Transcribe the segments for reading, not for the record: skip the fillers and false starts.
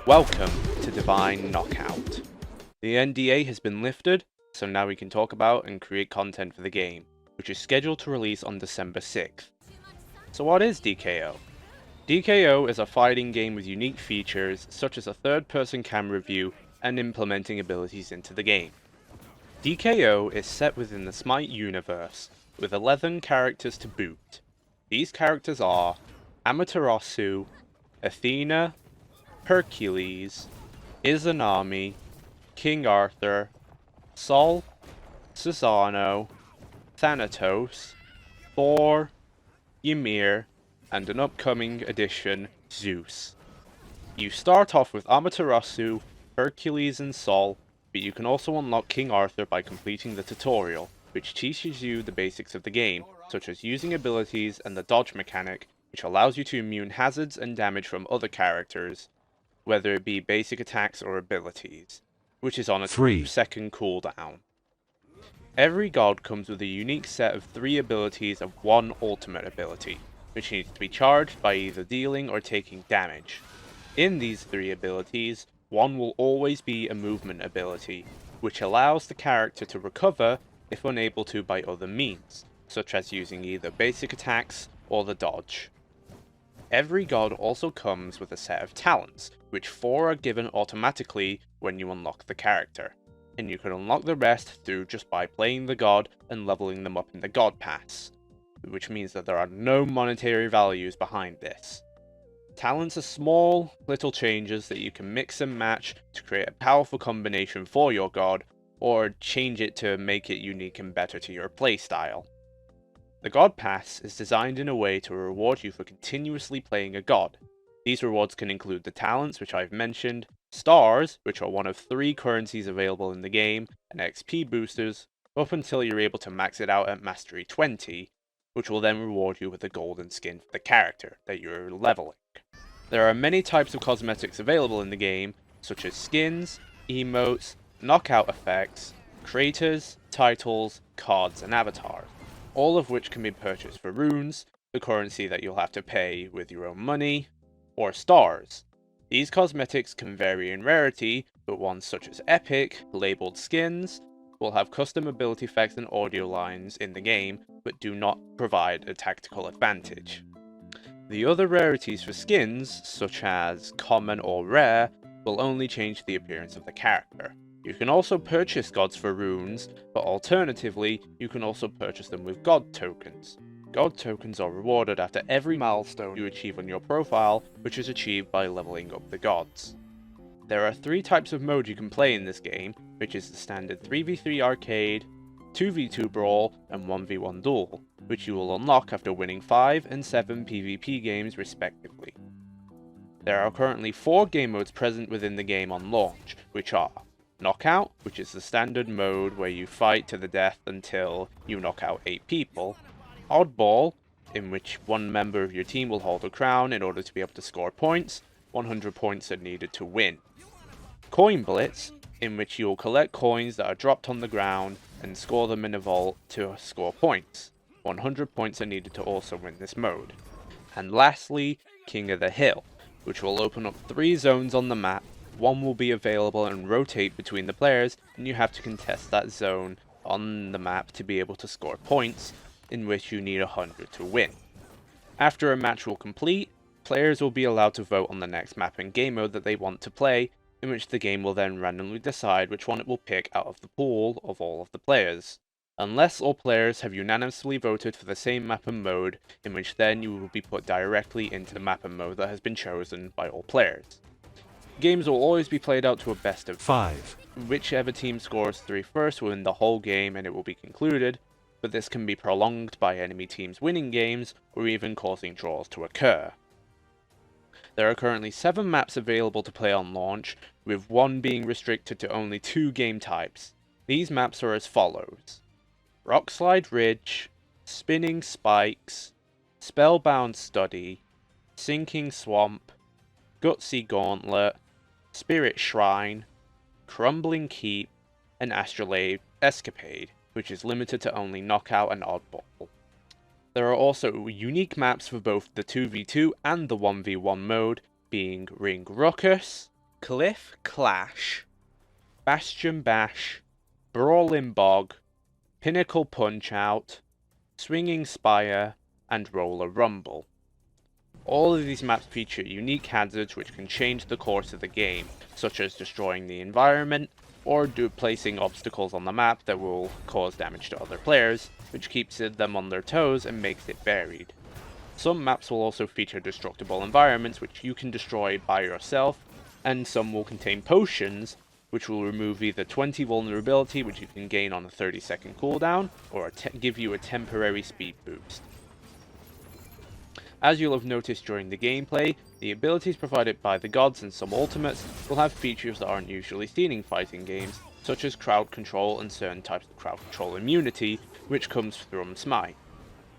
Welcome to Divine Knockout. The NDA has been lifted, so now we can talk about and create content for the game, which is scheduled to release on December 6th. So what is DKO? DKO is a fighting game with unique features such as a third-person camera view and implementing abilities into the game. DKO is set within the SMITE Universe, with 11 characters to boot. These characters are Amaterasu, Athena, Hercules, Izanami, King Arthur, Sol, Susano, Thanatos, Thor, Ymir, and an upcoming addition, Zeus. You start off with Amaterasu, Hercules, and Sol, but you can also unlock King Arthur by completing the tutorial, which teaches you the basics of the game, such as using abilities and the dodge mechanic, which allows you to immune hazards and damage from other characters, whether it be basic attacks or abilities, which is on a 2-second cooldown. Every god comes with a unique set of 3 abilities and 1 ultimate ability, which needs to be charged by either dealing or taking damage. In these 3 abilities, one will always be a movement ability, which allows the character to recover if unable to by other means, such as using either basic attacks or the dodge. Every god also comes with a set of talents, which 4 are given automatically when you unlock the character, and you can unlock the rest through just by playing the god and leveling them up in the god pass, which means that there are no monetary values behind this. Talents are small, little changes that you can mix and match to create a powerful combination for your god, or change it to make it unique and better to your playstyle. The God Pass is designed in a way to reward you for continuously playing a god. These rewards can include the talents, which I've mentioned, stars, which are one of 3 currencies available in the game, and XP boosters, up until you're able to max it out at Mastery 20, which will then reward you with a golden skin for the character that you're leveling. There are many types of cosmetics available in the game, such as skins, emotes, knockout effects, creators, titles, cards, and avatars, all of which can be purchased for runes, the currency that you'll have to pay with your own money, or stars. These cosmetics can vary in rarity, but ones such as epic, labeled skins, will have custom ability effects and audio lines in the game, but do not provide a tactical advantage. The other rarities for skins, such as common or rare, will only change the appearance of the character. You can also purchase gods for runes, but alternatively, you can also purchase them with god tokens. God tokens are rewarded after every milestone you achieve on your profile, which is achieved by leveling up the gods. There are 3 types of mode you can play in this game, which is the standard 3v3 arcade, 2v2 brawl, and 1v1 duel, which you will unlock after winning 5 and 7 PvP games respectively. There are currently 4 game modes present within the game on launch, which are Knockout, which is the standard mode where you fight to the death until you knock out 8 people, Oddball, in which one member of your team will hold a crown in order to be able to score points. 100 points are needed to win. Coin Blitz, in which you will collect coins that are dropped on the ground and score them in a vault to score points. 100 points are needed to also win this mode. And lastly, King of the Hill, which will open up 3 zones on the map. One will be available and rotate between the players, and you have to contest that zone on the map to be able to score points, in which you need 100 to win. After a match will complete, players will be allowed to vote on the next map and game mode that they want to play, in which the game will then randomly decide which one it will pick out of the pool of all of the players, unless all players have unanimously voted for the same map and mode, in which then you will be put directly into the map and mode that has been chosen by all players. Games will always be played out to a best of 5. Whichever team scores 3 first will win the whole game and it will be concluded, but this can be prolonged by enemy teams winning games or even causing draws to occur. There are currently 7 maps available to play on launch, with 1 being restricted to only 2 game types. These maps are as follows: Rockslide Ridge, Spinning Spikes, Spellbound Study, Sinking Swamp, Gutsy Gauntlet, Spirit Shrine, Crumbling Keep, and Astrolabe Escapade, which is limited to only Knockout and Oddball. There are also unique maps for both the 2v2 and the 1v1 mode, being Ring Ruckus, Cliff Clash, Bastion Bash, Brawling Bog, Pinnacle Punch Out, Swinging Spire, and Roller Rumble. All of these maps feature unique hazards which can change the course of the game, such as destroying the environment, or placing obstacles on the map that will cause damage to other players, which keeps them on their toes and makes it varied. Some maps will also feature destructible environments which you can destroy by yourself, and some will contain potions, which will remove either 20 vulnerability, which you can gain on a 30-second cooldown, or give you a temporary speed boost. As you'll have noticed during the gameplay, the abilities provided by the gods and some ultimates will have features that aren't usually seen in fighting games, such as crowd control and certain types of crowd control immunity, which comes from SMITE.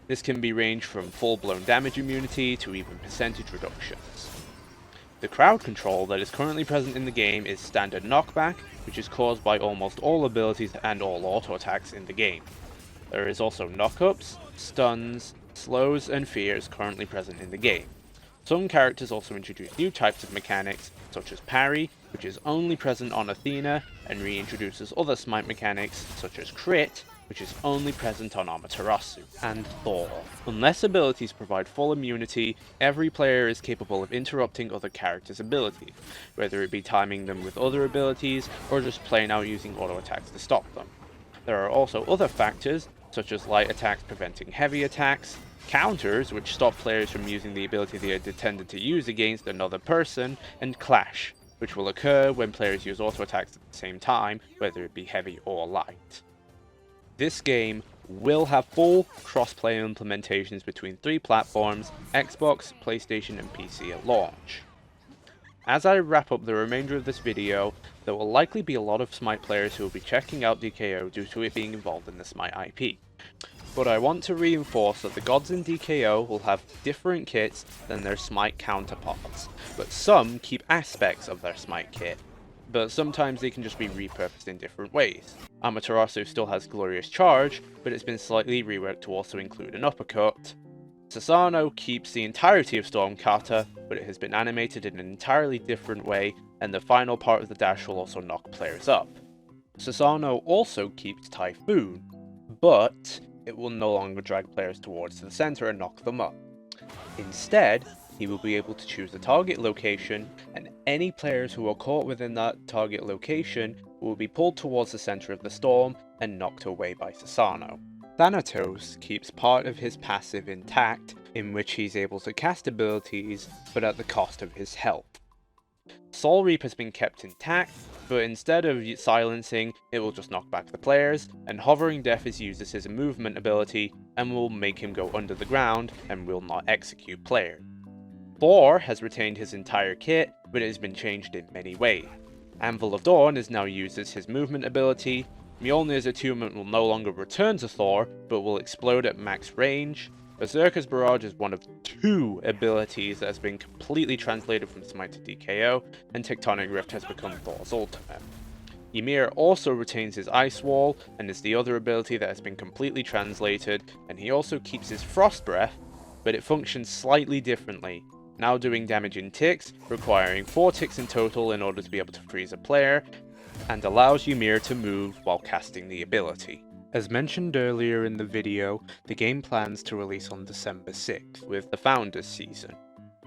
This can be ranged from full-blown damage immunity to even percentage reductions. The crowd control that is currently present in the game is standard knockback, which is caused by almost all abilities and all auto attacks in the game. There is also knockups, stuns, slows, and fears currently present in the game. Some characters also introduce new types of mechanics, such as parry, which is only present on Athena, and reintroduces other SMITE mechanics, such as crit, which is only present on Amaterasu, and Thor. Unless abilities provide full immunity, every player is capable of interrupting other characters' abilities, whether it be timing them with other abilities, or just plain out using auto attacks to stop them. There are also other factors, such as light attacks preventing heavy attacks, counters which stop players from using the ability they had intended to use against another person, and clash, which will occur when players use auto attacks at the same time, whether it be heavy or light. This game will have full cross-play implementations between 3 platforms, Xbox, PlayStation and PC at launch. As I wrap up the remainder of this video, there will likely be a lot of SMITE players who will be checking out DKO due to it being involved in the SMITE IP. But I want to reinforce that the gods in DKO will have different kits than their SMITE counterparts, but some keep aspects of their SMITE kit, but sometimes they can just be repurposed in different ways. Amaterasu still has Glorious Charge, but it's been slightly reworked to also include an uppercut. Susano keeps the entirety of Stormkata, but it has been animated in an entirely different way, and the final part of the dash will also knock players up. Susano also keeps Typhoon, but it will no longer drag players towards the center and knock them up. Instead, he will be able to choose a target location, and any players who are caught within that target location will be pulled towards the center of the storm and knocked away by Susano. Thanatos keeps part of his passive intact, in which he's able to cast abilities, but at the cost of his health. Soul Reap has been kept intact, but instead of silencing, it will just knock back the players, and Hovering Death is used as his movement ability, and will make him go under the ground, and will not execute players. Thor has retained his entire kit, but it has been changed in many ways. Anvil of Dawn is now used as his movement ability, Mjolnir's attunement will no longer return to Thor, but will explode at max range. Berserker's Barrage is one of 2 abilities that has been completely translated from SMITE to DKO, and Tectonic Rift has become Thor's ultimate. Ymir also retains his Ice Wall, and is the other ability that has been completely translated, and he also keeps his Frost Breath, but it functions slightly differently, now doing damage in ticks, requiring 4 ticks in total in order to be able to freeze a player, and allows Ymir to move while casting the ability. As mentioned earlier in the video, the game plans to release on December 6th, with the Founders Season.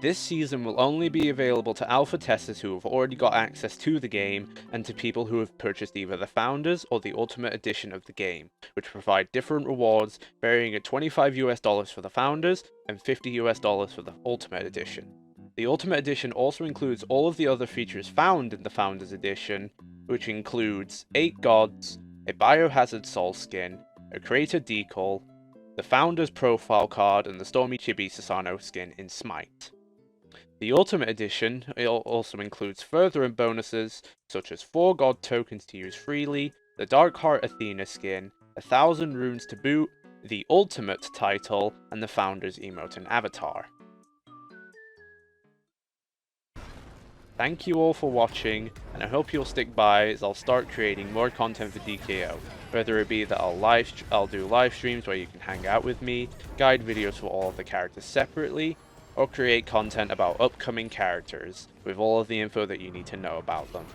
This season will only be available to alpha testers who have already got access to the game, and to people who have purchased either the Founders or the Ultimate Edition of the game, which provide different rewards, varying at $25 for the Founders and $50 for the Ultimate Edition. The Ultimate Edition also includes all of the other features found in the Founders Edition, which includes 8 gods, a Biohazard Soul skin, a Creator Decal, the Founders Profile card, and the Stormy Chibi Susano skin in SMITE. The Ultimate Edition also includes further bonuses, such as 4 god tokens to use freely, the Darkheart Athena skin, 1,000 runes to boot, the Ultimate title, and the Founders emote and avatar. Thank you all for watching, and I hope you'll stick by as I'll start creating more content for DKO, whether it be that I'll do live streams where you can hang out with me, guide videos for all of the characters separately, or create content about upcoming characters with all of the info that you need to know about them.